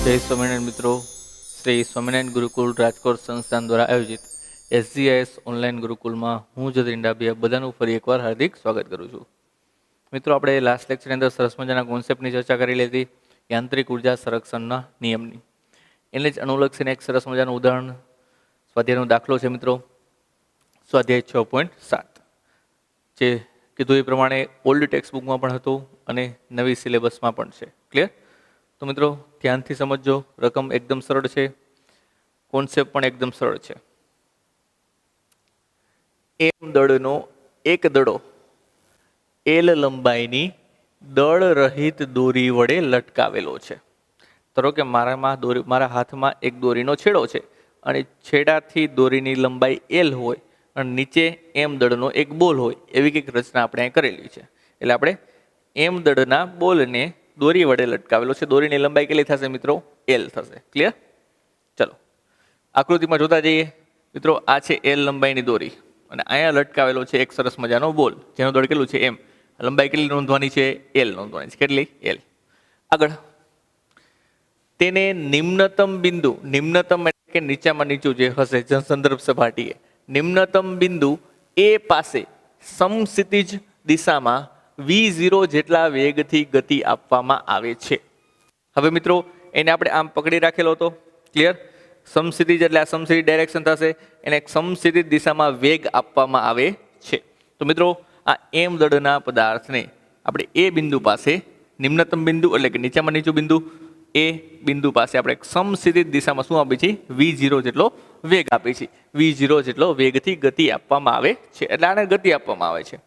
જય સ્વામિનારાયણ મિત્રો, શ્રી સ્વામિનારાયણ ગુરુકુળ રાજકોટ સંસ્થાન દ્વારા આયોજિત SGIS ઓનલાઈન ગુરુકુળમાં હું જતીન ડાભિયા બધાનું ફરી એકવાર હાર્દિક સ્વાગત કરું છું. મિત્રો, આપણે લાસ્ટ લેક્ચરની અંદર સરસ મજાના કોન્સેપ્ટની ચર્ચા કરી લીધી, યાંત્રિક ઉર્જા સંરક્ષણના નિયમની. એને જ અનુલક્ષીને એક સરસ મજાનું ઉદાહરણ સ્વાધ્યાયનો દાખલો છે મિત્રો, સ્વાધ્યાય 6.7, જે કીધું એ પ્રમાણે ઓલ્ડ ટેક્સ્ટ બુકમાં પણ હતું અને નવી સિલેબસમાં પણ છે. ક્લિયર? તો મિત્રો ધ્યાનથી સમજજો, રકમ એકદમ સરળ છે, કોન્સેપ્ટ પણ એકદમ સરળ છે. એમ દળનો એક દડો એલ લંબાઈની દળ રહિત દોરી વડે લટકાવેલો છે. ધારો કે મારા હાથમાં એક દોરીનો છેડો છે અને છેડાથી દોરીની લંબાઈ એલ હોય અને નીચે એમ દળનો એક બોલ હોય, એવી કંઈક રચના આપણે અહીં કરેલી છે. એટલે આપણે એમ દળના બોલને દોરી વડે લટકાવેલો છે. દોરીની લંબાઈ કેટલી થશે મિત્રો? એલ થશે. ક્લિયર? ચલો આકૃતિમાં જોતા જઈએ મિત્રો. આ છે એલ લંબાઈની દોરી અને અહીંયા લટકાવેલો છે એક સરસ મજાનો બોલ, જેનું દળ કેટલું છે? એમ. લંબાઈ કેટલી નોંધવાની છે? એલ નોંધવાની છે. કેટલી? એલ. આગળ તેને નિમ્નતમ બિંદુ, નિમ્નતમ એટલે કે નીચામાં નીચું જે હશે સંદર્ભ સપાટીએ, નિમ્નતમ બિંદુ એ પાસે સમક્ષિતિજ દિશામાં v0 જેટલા વેગથી ગતિ આપવામાં આવે છે. હવે મિત્રો એને આપણે આમ પકડી રાખેલો હતો. ક્લિયર? સમક્ષિતિજ એટલે આ સમક્ષિતિજ ડાયરેક્શન થશે, એને સમક્ષિતિજ દિશામાં વેગ આપવામાં આવે છે. તો મિત્રો આ એમ દળના પદાર્થને આપણે એ બિંદુ પાસે, નિમ્નતમ બિંદુ એટલે કે નીચામાં નીચું બિંદુ, એ બિંદુ પાસે આપણે સમક્ષિતિજ દિશામાં શું આપીએ છીએ? v0 જેટલો વેગ આપીએ છીએ. v0 જેટલો વેગથી ગતિ આપવામાં આવે છે. એટલે આને ગતિ આપવામાં આવે છે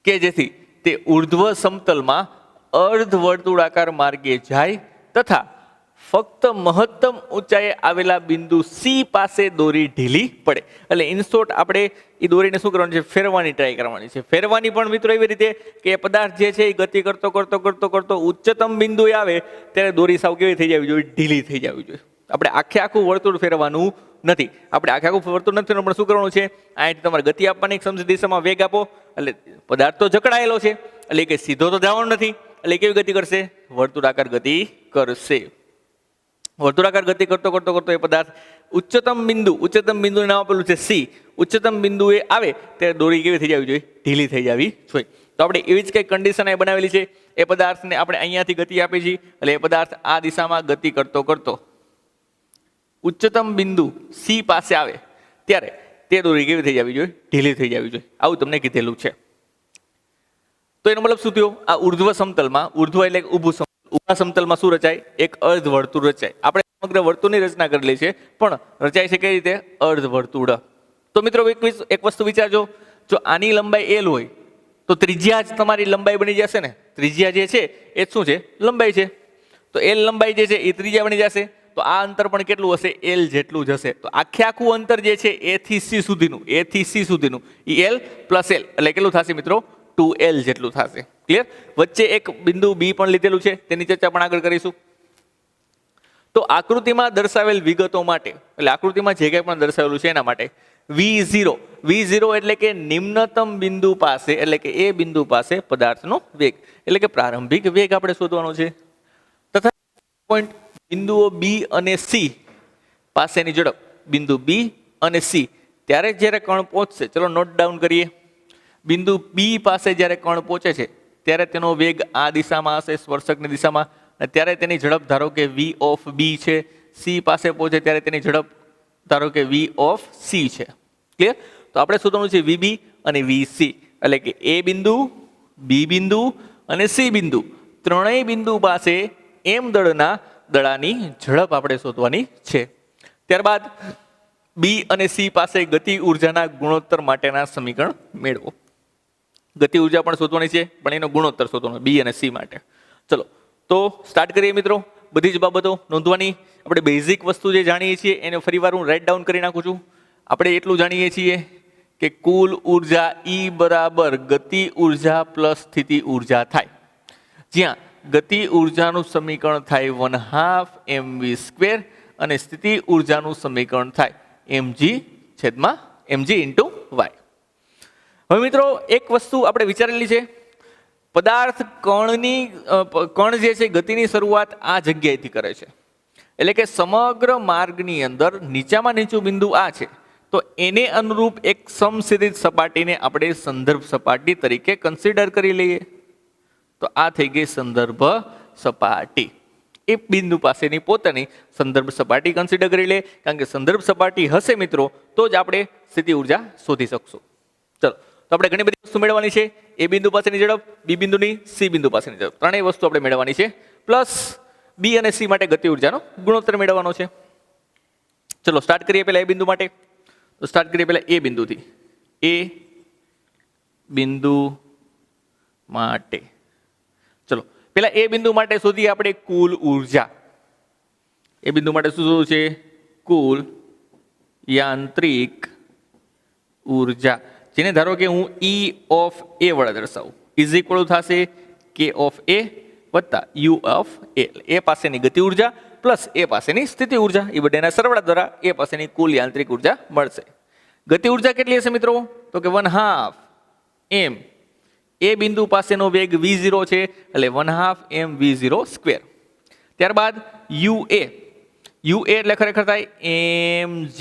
કે જેથી તે ઉર્ધ્વ સમતલમાં અર્ધ વર્તુળાકાર માર્ગે જાય તથા ફક્ત મહત્તમ ઊંચાઈએ આવેલા બિંદુ સી પાસે દોરી ઢીલી પડે. એટલે ઇન શોર્ટ આપણે એ દોરીને શું કરવાનું છે? ફેરવાની ટ્રાય કરવાની છે. ફેરવાની પણ મિત્રો એવી રીતે કે એ પદાર્થ જે છે એ ગતિ કરતો કરતો કરતો કરતો ઉચ્ચતમ બિંદુએ આવે ત્યારે દોરી સાવ કેવી થઈ જવી જોઈએ? ઢીલી થઈ જવી જોઈએ. આપણે આખું વર્તુળ ફેરવાનું નથી. આપણે આખું વર્તુળ નથી, પણ શું કરવાનું છે? અહીંથી તમારે ગતિ આપવાની, સમક્ષિતિજ દિશામાં વેગ આપો. એટલે પદાર્થ તો જકડાયેલો છે, એટલે કે સીધો તો જવાનું નથી. એટલે કેવી ગતિ કરશે? વર્તુળાકાર ગતિ કરશે. વર્તુળાકાર ગતિ કરતો કરતો કરતો એ પદાર્થ ઉચ્ચતમ બિંદુનું નામ આપેલું છે સી, ઉચ્ચતમ બિંદુએ આવે ત્યારે દોરી કેવી થઈ જવી જોઈએ? ઢીલી થઈ જવી જોઈએ. તો આપણે એવી જ કંઈક કન્ડિશન બનાવેલી છે. એ પદાર્થને આપણે અહીંયાથી ગતિ આપી છીએ, એટલે એ પદાર્થ આ દિશામાં ગતિ કરતો કરતો ઉચ્ચતમ બિંદુ સી પાસે આવે ત્યારે તે દોરી કેવી થઈ જવી જોઈએ? ઢીલી થઈ જવી જોઈએ. આવું તમને કીધેલું છે. તો એનો મતલબ શું થયો? આ ઉર્ધ્વ સમતલમાં, ઉર્ધ્વ એટલે ઊભું સમતલ, ઊભા સમતલમાં શું રચાય? એક અર્ધ વર્તુળ રચાય. આપણે સમગ્ર વર્તુળની રચના કરેલી છે, પણ રચાય છે કઈ રીતે? અર્ધ વર્તુળ. તો મિત્રો એક વસ્તુ વિચારજો, જો આની લંબાઈ એલ હોય તો ત્રિજ્યા જ તમારી લંબાઈ બની જશે ને. ત્રિજ્યા જે છે એ શું છે? લંબાઈ છે. તો એલ લંબાઈ જે છે એ ત્રિજ્યા બની જશે. તો આ અંતર પણ કેટલું હશે? એલ જેટલું જ હશે. તો આખું અંતર જે છે એ થી સી સુધીનું એ એલ પ્લસ એલ એટલે કેટલું થશે મિત્રો? 2l જેટલું થશે. ક્લિયર? વચ્ચે એક બિંદુ બી પણ લીધેલું છે, તેની ચર્ચા પણ આગળ કરીશું. તો આકૃતિમાં દર્શાવેલ વિગતો માટે, એટલે આકૃતિમાં જે કંઈ પણ દર્શાવેલું છે એના માટે v0 એટલે કે નિમ્નતમ બિંદુ પાસે, એટલે કે એ બિંદુ પાસે પદાર્થનો વેગ, એટલે કે પ્રારંભિક વેગ આપણે શોધવાનો છે. તથા પોઈન્ટ બિંદુઓ બી અને સી પાસેની ઝડપ, બિંદુ બી અને સી ત્યારે જ્યારે કણ પહોંચશે, ચલો નોટ ડાઉન કરીએ. બિંદુ બી પાસે જ્યારે કણ પહોંચે છે ત્યારે તેનો વેગ આ દિશામાં હશે, સ્પર્શકની દિશામાં, અને ત્યારે તેની ઝડપ ધારો કે v ઓફ બી છે. સી પાસે પહોંચે ત્યારે તેની ઝડપ ધારો કે v ઓફ સી છે. ક્લિયર? તો આપણે શોધવાનું છે વીબી અને વીસી, એટલે કે એ બિંદુ, બી બિંદુ અને સી બિંદુ, ત્રણેય બિંદુ પાસે એમ દળાની ઝડપ આપણે શોધવાની છે. ત્યારબાદ બી અને સી પાસે ગતિ ઉર્જાના ગુણોત્તર માટેના સમીકરણ મેળવો. ગતિ ઉર્જા પણ શોધવાની છે, પણ એનો ગુણોત્તર શોધવાનો બી અને સી માટે. ચલો તો સ્ટાર્ટ કરીએ મિત્રો. બધી જ બાબતો નોંધવાની. આપણે બેઝિક વસ્તુ જે જાણીએ છીએ એને ફરીવાર હું રાઇટ ડાઉન કરી નાખું છું. આપણે એટલું જાણીએ છીએ કે કુલ ઉર્જા E બરાબર ગતિ ઉર્જા પ્લસ સ્થિતિ ઉર્જા થાય, જ્યાં ગતિ ઉર્જાનું સમીકરણ થાય 1/2 mv² અને સ્થિતિ ઉર્જાનું સમીકરણ થાય mg × y. હવે મિત્રો એક વસ્તુ આપણે વિચારેલી છે, પદાર્થ કણ જે છે ગતિની શરૂઆત આ જગ્યાએથી કરે છે. એટલે કે સમગ્ર માર્ગની અંદર નીચામાં નીચું બિંદુ આ છે, તો એને અનુરૂપ એક સમશીતોષ્ણ સપાટીને આપણે સંદર્ભ સપાટી તરીકે કન્સિડર કરી લઈએ. તો આ થઈ ગઈ સંદર્ભ સપાટી. એ બિંદુ પાસેની પોતાની સંદર્ભ સપાટી કન્સિડર કરી લે, કારણ કે સંદર્ભ સપાટી હશે મિત્રો તો જ આપણે સ્થિતિ ઉર્જા શોધી શકશું. ચલો, તો આપણે ઘણી બધી વસ્તુ મેળવવાની છે. એ બિંદુ પાસેની ઝડપ, બી બિંદુની, સી બિંદુ પાસેની ઝડપ, ત્રણેય વસ્તુ આપણે મેળવવાની છે. પ્લસ બી અને સી માટે ગતિ ઉર્જાનો ગુણોત્તર મેળવવાનો છે. ચલો સ્ટાર્ટ કરીએ પહેલા એ બિંદુ માટે. તો સ્ટાર્ટ કરીએ પહેલા એ બિંદુથી. એ બિંદુ માટે ચલો પેલા એ બિંદુ માટે શોધીએ આપણે કુલ ઉર્જા. એ બિંદુ માટે શું શોધવું છે? કુલ યાંત્રિક ઉર્જા, જેને ધારો કે હું ઈ ઓફ એ વડે દર્શાવું, ઇઝ ઇક્વલ થશે કે ઓફ એ વત્તા યુ ઓફ એ. એ પાસેની ગતિ ઉર્જા પ્લસ એ પાસેની સ્થિતિ ઉર્જા, એ બંનેના સરવાળા દ્વારા એ પાસેની કુલ યાંત્રિક ઉર્જા મળશે. ગતિ ઉર્જા કેટલી હશે મિત્રો? તો કે 1/2 m. એ બિંદુ પાસેનો વેગ v0 છે, એટલે 1/2 m v0 સ્ક્વેર. ત્યારબાદ યુ એ એટલે ખરેખર થાય mg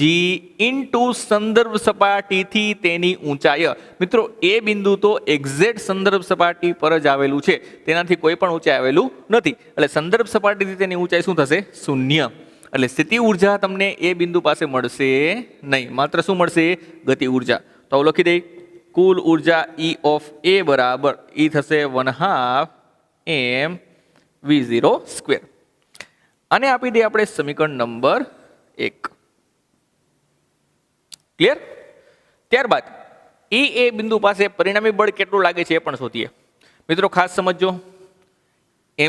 ઇન્ટુ સંદર્ભ સપાટીથી તેની ઊંચાઈ. મિત્રો એ બિંદુ તો એક્ઝેક્ટ સંદર્ભ સપાટી પર જ આવેલું છે, તેનાથી કોઈ પણ ઊંચાઈ આવેલું નથી, એટલે સંદર્ભ સપાટીથી તેની ઊંચાઈ શું થશે? 0. એટલે સ્થિતિ ઉર્જા તમને એ બિંદુ પાસે મળશે નહીં, માત્ર શું મળશે? ગતિ ઉર્જા. તો આવું લખી દઈ, કુલ ઉર્જા E ઓફ A બરાબર E થશે 1/2 m v0 સ્ક્વેર. આને આપી દઈએ આપણે સમીકરણ નંબર 1. ક્લિયર? ત્યારબાદ એ બિંદુ પાસે પરિણામી બળ કેટલું લાગે છે એ પણ શોધીએ. મિત્રો ખાસ સમજો,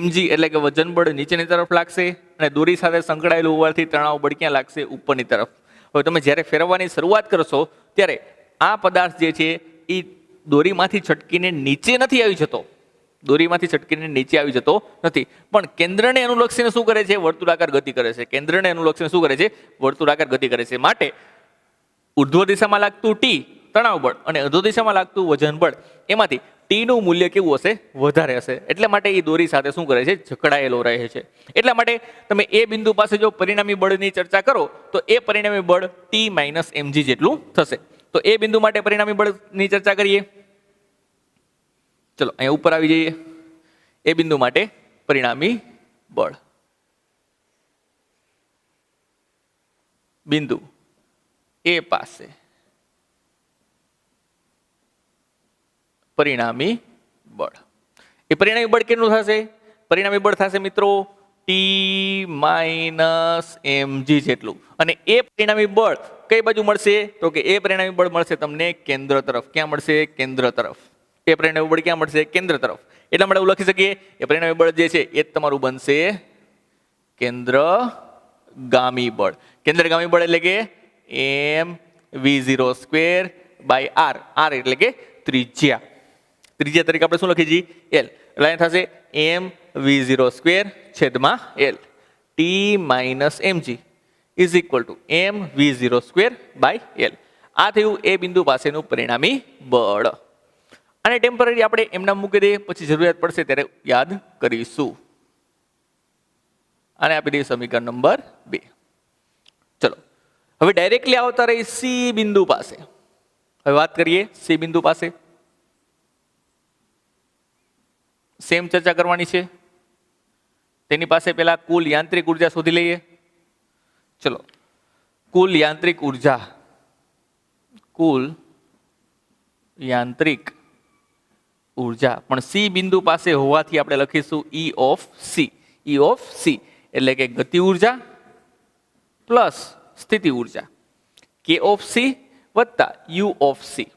mg એટલે કે વજન બળ નીચેની તરફ લાગશે અને દોરી સાથે સંકળાયેલું હોવાથી તણાવ બળ ક્યાં લાગશે? ઉપરની તરફ. હવે તમે જ્યારે ફેરવવાની શરૂઆત કરશો ત્યારે આ પદાર્થ જે છે એ દોરીમાંથી છટકીને નીચે નથી આવી જતો, દોરીમાંથી છટકીને નીચે આવી જતો નથી, પણ કેન્દ્રને અનુલક્ષીને શું કરે છે? વર્તુળાકાર ગતિ કરે છે. કેન્દ્રને અનુલક્ષીને શું કરે છે? વર્તુળાકાર ગતિ કરે છે. માટે ઉર્ધ્વ દિશામાં લાગતું ટી તણાવ બળ અને અધો દિશામાં લાગતું વજન બળ, એમાંથી ટી નું મૂલ્ય કેવું હશે? વધારે હશે. એટલે માટે એ દોરી સાથે શું કરે છે? જકડાયેલો રહે છે. એટલા માટે તમે એ બિંદુ પાસે જો પરિણામી બળની ચર્ચા કરો તો એ પરિણામી બળ T - mg જેટલું થશે. તો એ બિંદુ માટે પરિણામી બળની ચર્ચા કરીએ. ચલો અહીંયા ઉપર આવી જઈએ. એ બિંદુ માટે પરિણામી બળ, બિંદુ એ પાસે પરિણામી બળ. એ પરિણામી બળ કેટલું થશે? પરિણામી બળ થશે મિત્રો T - mg જેટલું. અને એ પરિણામી બળ કઈ બાજુ મળશે? તો કે એ પરિણામી બળ મળશે તમને કેન્દ્ર તરફ. ક્યાં મળશે? કેન્દ્ર તરફ. એ પરિણામી બળ ક્યાં મળશે? કેન્દ્ર તરફ. એટલા માટે એવું લખી શકીએ એ પરિણામી બળ જે છે એ તમારું બનશે કેન્દ્રગામી બળ. કેન્દ્રગામી બળ એટલે કે m v0 square by r. r એટલે કે ત્રિજ્યા. ત્રિજ્યા તરીકે આપણે શું લખીએ છીએ? l. એટલે અહીંયા થશે m v0 સ્ક્વેર છેદમાં l. T - mg is equal to m v0 square by l. આ થયું એ બિંદુ પાસેનું પરિણામી બળ. અને ટેમ્પરરી આપણે એમના મૂકી દઈએ, પછી જરૂરિયાત પડશે ત્યારે યાદ કરીશું. આને આપી દઈએ સમીકરણ નંબર 2. ચલો હવે ડાયરેક્ટલી આવતા રહી સી બિંદુ પાસે. હવે વાત કરીએ સી બિંદુ પાસે. સેમ ચર્ચા કરવાની છે. તેની પાસે પહેલા કુલ યાંત્રિક ઉર્જા શોધી લઈએ. ચલો કુલ યાંત્રિક ઉર્જા, કુલ યાંત્રિક ઉર્જા પણ સી બિંદુ પાસે હોવાથી આપણે લખીશું E of C. E of C એટલે કે ગતિ ઉર્જા પ્લસ સ્થિતિ ઉર્જા, K ઓફ સી વત્તા U ઓફ સી.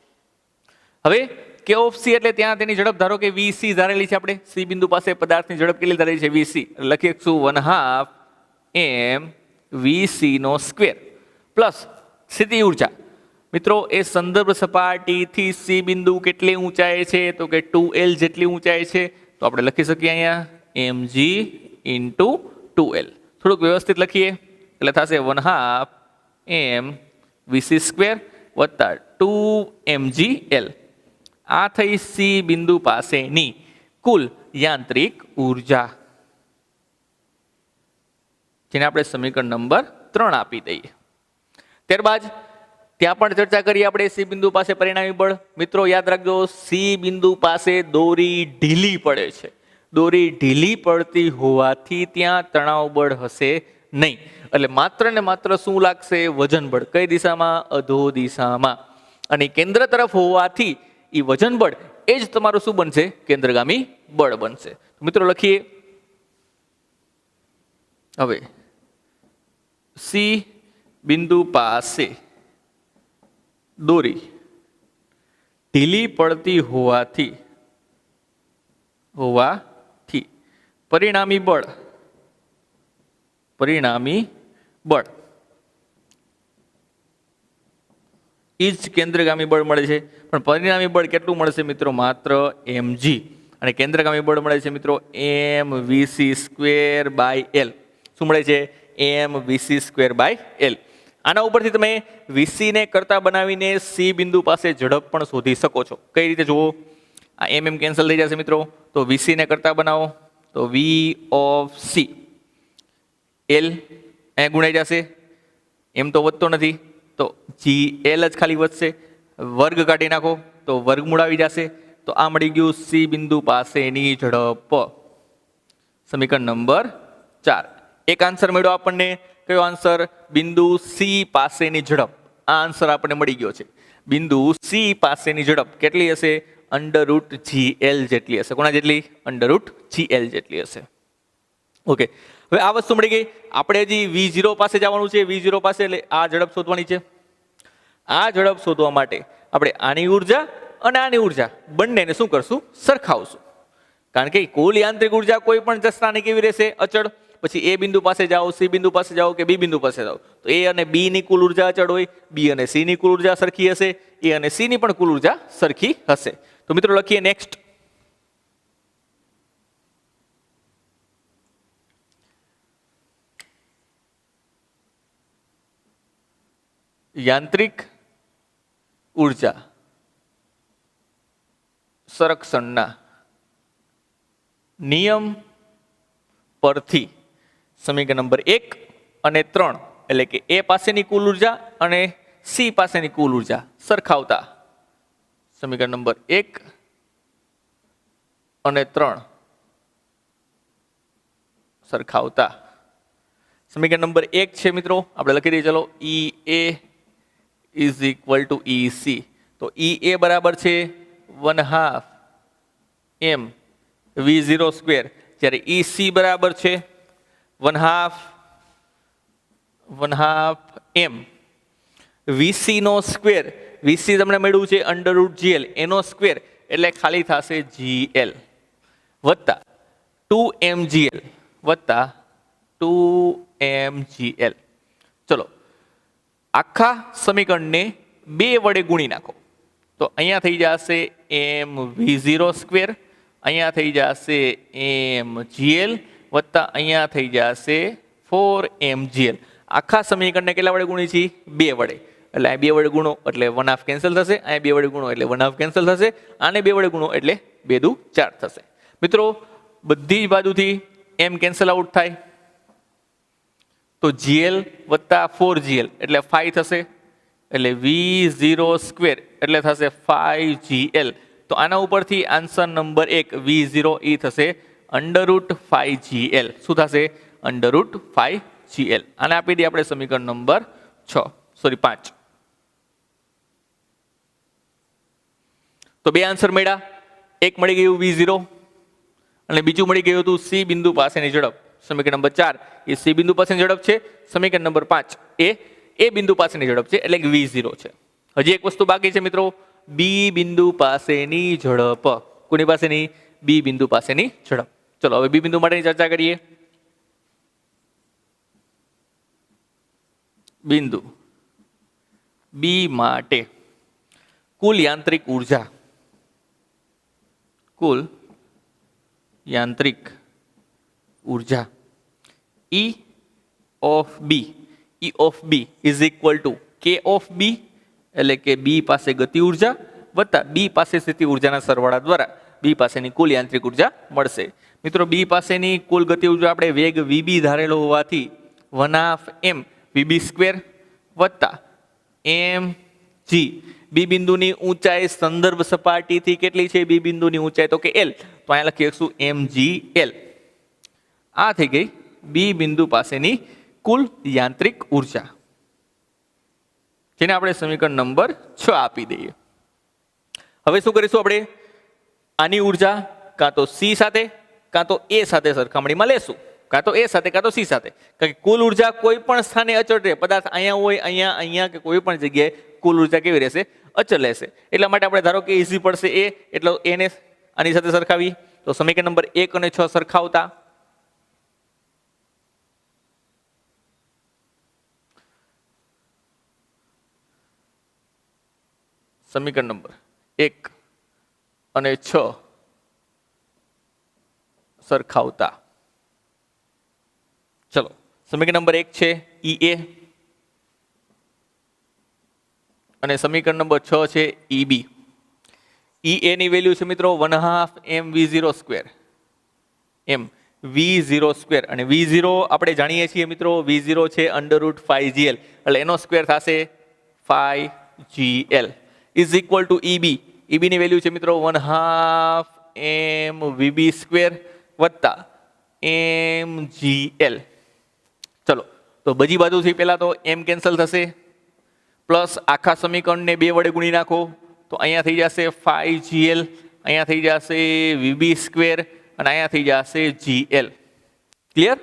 હવે K ઓફ સી એટલે ત્યાં તેની ઝડપ ધારો કે VC ધારેલી છે. આપણે સી બિંદુ પાસે પદાર્થની ઝડપ કેટલી ધારેલી છે? VC. લખીશું 1/2 m VC નો સ્ક્વેર પ્લસ સ્થિતિ ઉર્જા. મિત્રો એ સંદર્ભ સપાટીથી સી બિંદુ કેટલી ઊંચાઈ છે? તો કે 2l જેટલી ઊંચાઈ છે. તો આપણે લખી શકીએ અહીંયા mg ઇન્ટુ 2l. થોડુંક વ્યવસ્થિત લખીએ એટલે થશે 1/2 m VC સ્ક્વેર વત્તા 2mgl. આ થઈ સી બિંદુ પાસેની કુલ યાંત્રિક ઉર્જા, જેને આપણે સમીકરણ નંબર 3 આપી દઈએ. ત્યારબાદ ત્યાં પણ ચર્ચા કરીએ આપણે સી બિંદુ પાસે પરિણામી બળ. મિત્રો યાદ રાખજો, સી બિંદુ પાસે દોરી ઢીલી પડે છે. દોરી ઢીલી પડતી હોવાથી ત્યાં તણાવ બળ હશે નહીં. એટલે માત્ર ને માત્ર શું લાગશે? વજન બળ. કઈ દિશામાં? અધો દિશામાં. અને કેન્દ્ર તરફ હોવાથી એ વજન બળ એ જ તમારું શું બનશે? કેન્દ્રગામી બળ બનશે. મિત્રો લખીએ હવે, સી બિંદુ પાસે દોરી ઢીલી પડતી હોવાથી પરિણામી બળ એ જ કેન્દ્રગામી બળ મળે છે. પણ પરિણામી બળ કેટલું મળશે મિત્રો? માત્ર mg. અને કેન્દ્રગામી બળ મળે છે મિત્રો mvc²/L. શું મળે છે? mvc²/L. આના ઉપરથી તમે vc ને કરતા બનાવીને સી બિંદુ પાસે ઝડપ પણ શોધી શકો છો. કઈ રીતે જુઓ? આ mm કેન્સલ થઈ જશે મિત્રો, તો vc ને કરતા બનાવો તો v of c, l અહીંયા ગુણાઈ જશે, એમ તો વધતો નથી તો gl જ ખાલી વધશે. વર્ગ કાઢી નાખો તો વર્ગમૂળ આવી જશે. તો આ મળી ગયું સી બિંદુ પાસેની ઝડપ. સમીકરણ નંબર 4. એક આન્સર મળ્યો આપણને. કયો આન્સર? બિંદુ સી પાસેની ઝડપ. આ આન્સર આપણને મળી ગયો છે. બિંદુ સી પાસેની ઝડપ કેટલી હશે? √GL જેટલી હશે. કોના જેટલી? √GL જેટલી હશે. ઓકે, હવે આ વસ્તુ મળી ગઈ. આપણે હજી V0 પાસે જવાનું છે. V0 પાસે એટલે આ ઝડપ શોધવાની છે. આ ઝડપ શોધવા માટે આપણે આની ઉર્જા અને આની ઉર્જા બંનેને શું કરશું? સરખાવશું. કારણ કે કુલ યાંત્રિક ઉર્જા કોઈ પણ જથ્થાની કેવી રહેશે? અચળ. પછી એ બિંદુ પાસે જાઓ, સી બિંદુ પાસે જાઓ કે બી બિંદુ પાસે જાઓ, તો એ અને બી ની કુલ ઉર્જા અચળ હોય, બી અને સી ની કુલ ઉર્જા સરખી હશે, એ અને સી ની પણ કુલ ઉર્જા સરખી હશે. તો મિત્રો લખીએ નેક્સ્ટ. યાંત્રિક ઉર્જા સંરક્ષણના નિયમ પરથી સમીકરણ નંબર 1 અને 3 એટલે કે એ પાસેની કુલ ઉર્જા અને સી પાસેની કુલ ઉર્જા સરખાવતા સમીકરણ નંબર 1 અને 3 સરખાવતા સમીકરણ નંબર 1 છે મિત્રો, આપણે લખી દઈએ. ચલો, EA is equal two EC. તો EA બરાબર છે 1/2 m V0 સ્ક્વેર, જ્યારે EC બરાબર છે 1/2 m VC નો સ્ક્વેર. VC તમને મળ્યું છે √GL, એનો સ્ક્વેર એટલે ખાલી થશે GL વત્તા 2mgl વત્તા 2mgl. ચલો, આખા સમીકરણને 2 વડે ગુણી નાખો તો અહીંયા થઈ જશે mv0 સ્ક્વેર, અહીંયા થઈ જશે mgl વત્તા અહીંયા થઈ જશે 4mgl. આખા સમીકરણને કેટલા વડે ગુણી છે? 2 વડે. એટલે આ 2 વડે ગુણો એટલે 1/2 કેન્સલ થશે, અહીંયા 2 વડે ગુણો એટલે 1/2 કેન્સલ થશે, આને 2 વડે ગુણો એટલે 2 દુ 4 થશે. મિત્રો બધી જ બાજુથી m કેન્સલ આઉટ થાય તો gl વત્તા 4gl એટલે 5 થશે, એટલે v0 સ્ક્વેર એટલે થશે 5gl. તો આના ઉપરથી આન્સર નંબર 1 v0 એ થશે √5gl. શું થશે? √5gl. આને આપી દઈએ આપણે સમીકરણ નંબર 5. તો 2 આન્સર મળ્યા. એક મળી ગયું v0 અને બીજું મળી ગયું હતું સી બિંદુ પાસેની ઝડપ. સમીકરણ નંબર 4 એ સી બિંદુ પાસેની ઝડપ છે. સમીકરણ નંબર 5 એ બિંદુ પાસેની ઝડપ છે એટલે કે v0 છે. હજી એક વસ્તુ બાકી છે મિત્રો, બી બિંદુ પાસેની ઝડપ. કોની પાસેની? બી બિંદુ પાસેની ઝડપ. ચલો હવે બી બિંદુ માટેની ચર્ચા કરીએ. બિંદુ બી માટે કુલ યાંત્રિક ઉર્જા E of B is equal to K of B એટલે કે બી પાસે ગતિ ઉર્જા વત્તા બી પાસે સ્થિતિ ઉર્જાના સરવાળા દ્વારા બી પાસેની કુલ યાંત્રિક ઉર્જા મળશે. મિત્રો બી પાસેની કુલ ગતિ ઉર્જા આપણે વેગ વીબી ધારેલો હોવાથી 1/2 m વીબી સ્ક્વેર વત્તા એમ જી. બી બિંદુની ઊંચાઈ સંદર્ભ સપાટીથી કેટલી છે? બી બિંદુની ઊંચાઈ તો કે એલ, તો અહીંયા લખીશું એમ જી એલ. આ થઈ ગઈ બી બિંદુ પાસેની કુલ યાંત્રિક ઉર્જા, જેને આપણે સમીકરણ નંબર 6 આપી દઈએ. હવે શું કરીશું આપણે? આની ઉર્જા કાં તો સી સાથે કાં તો એ સાથે સરખામણીમાં લેશું, કાં તો એ સાથે કાં તો સી સાથે. કારણ કે કુલ ઉર્જા કોઈ પણ સ્થાને અચળ રહે, પદાર્થ અહીંયા હોય, અહીંયા અહીંયા કે કોઈ પણ જગ્યાએ કુલ ઉર્જા કેવી રહેશે? અચળ રહેશે. એટલા માટે આપણે ધારો કે ઇઝી પડશે એ, એટલે એને આની સાથે સરખાવી. તો સમીકરણ નંબર 1 અને 6 સરખાવતા સમીકરણ નંબર 1 અને 6 સરખાવતા ચલો, સમીકરણ નંબર 1 છે ઈ એ અને સમીકરણ નંબર 6 છે ઈ બી. ઈ એ ની વેલ્યુ છે મિત્રો 1/2 m v0 સ્ક્વેર, એમ v0 સ્ક્વેર, અને v0 આપણે જાણીએ છીએ મિત્રો, v0 છે √5gl, એટલે એનો સ્ક્વેર થશે 5gl is equal two EB. EB ની વેલ્યુ છે મિત્રો 1/2 m vb સ્ક્વેર વત્તા mgl. ચલો, તો બધી બાજુથી પહેલા તો m કેન્સલ થશે, પ્લસ આખા સમીકરણને 2 વડે ગુણી નાખો, તો અહીંયા થઈ જશે 5gl, અહીંયા થઈ જશે vb સ્ક્વેર અને અહીંયા થઈ જશે gl. ક્લિયર?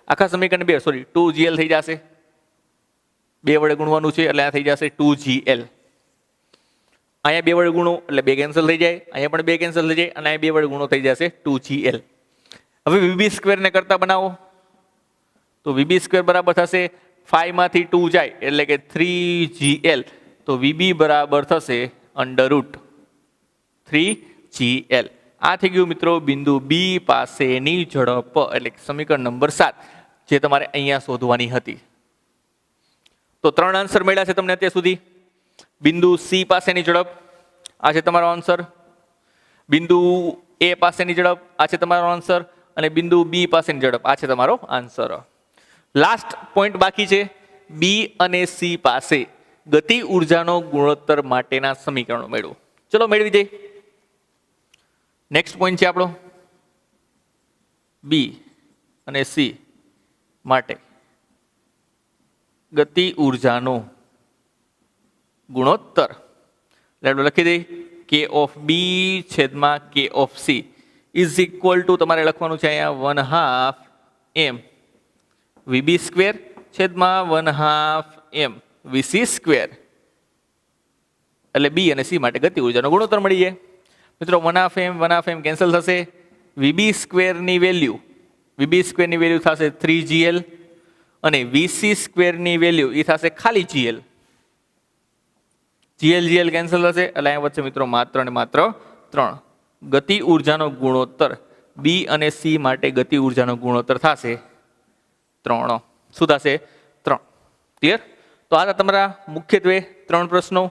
આખા સમીકરણ 2gl થઈ જશે, 2 વડે ગુણવાનું છે એટલે અહીંયા થઈ જશે 2gl. અહીંયા 2 વડે ગુણો એટલે 2 કેન્સલ થઈ જાય, અહીંયા પણ 2 કેન્સલ થઈ જાય અને અહીંયા 2 વડે ગુણો થઈ જશે 2gl. હવે vb સ્ક્વેર ને કરતા બનાવો તો vb સ્ક્વેર બરાબર થશે 5 માંથી 2 જાય એટલે કે 3gl, તો vb બરાબર થશે √3gl. આ થઈ ગયું મિત્રો બિંદુ બી પાસેની ઝડપ, એટલે સમીકરણ નંબર 7 જે તમારે અહીંયા શોધવાની હતી. તો 3 આન્સર મળ્યા છે તમને અત્યાર સુધી. બિંદુ સી પાસેની ઝડપ, આ છે તમારો આન્સર. બિંદુ એ પાસેની ઝડપ, આ છે તમારો આન્સર. અને બિંદુ બી પાસેની ઝડપ, આ છે તમારો આન્સર. લાસ્ટ પોઈન્ટ બાકી છે, બી અને સી પાસે ગતિ ઉર્જાનો ગુણોત્તર માટેના સમીકરણો મેળવો. ચલો મેળવી દઈએ. નેક્સ્ટ પોઈન્ટ છે આપણો બી અને સી માટે ગતિ ઉર્જાનો ગુણોત્તર. એટલે લખી દઈએ કે ઓફ બી છેદમાં કે of she is equal two, તમારે લખવાનું છે અહીંયા 1/2 m વીબી સ્ક્વેર છેદમાં 1/2 m વીસી સ્ક્વેર. એટલે બી અને સી માટે ગતિ ઉર્જાનો ગુણોત્તર મળી જાય. મિત્રો 1/2 m કેન્સલ થશે. વીબી સ્ક્વેરની વેલ્યુ થશે 3gl અને વીસી સ્ક્વેરની વેલ્યુ એ થશે ખાલી gl. gl કેન્સલ થશે એટલે અહીંયા વચ્ચે મિત્રો માત્ર ને માત્ર 3. ગતિ ઉર્જાનો ગુણોત્તર બી અને સી માટે ગતિ ઉર્જાનો ગુણોત્તર થશે 3. શું થશે? 3. ક્લિયર? તો આ તમારા મુખ્યત્વે 3 પ્રશ્નો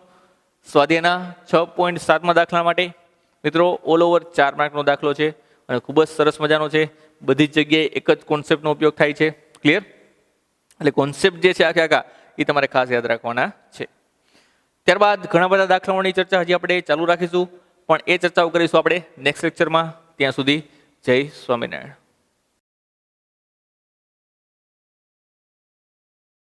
સ્વાધ્યાયના 6.7માં દાખલા માટે. મિત્રો ઓલ ઓવર 4 માર્કનો દાખલો છે અને ખૂબ જ સરસ મજાનો છે. બધી જ જગ્યાએ એક જ કોન્સેપ્ટનો ઉપયોગ થાય છે. ક્લિયર? એટલે કોન્સેપ્ટ જે છે આખા એ તમારે ખાસ યાદ રાખવાના છે. ત્યારબાદ ઘણા બધા દાખલાઓની ચર્ચા હજી આપણે ચાલુ રાખીશું, પણ એ ચર્ચાઓ કરીશું આપણે નેક્સ્ટ લેક્ચરમાં. ત્યાં સુધી જય સ્વામિનારાયણ.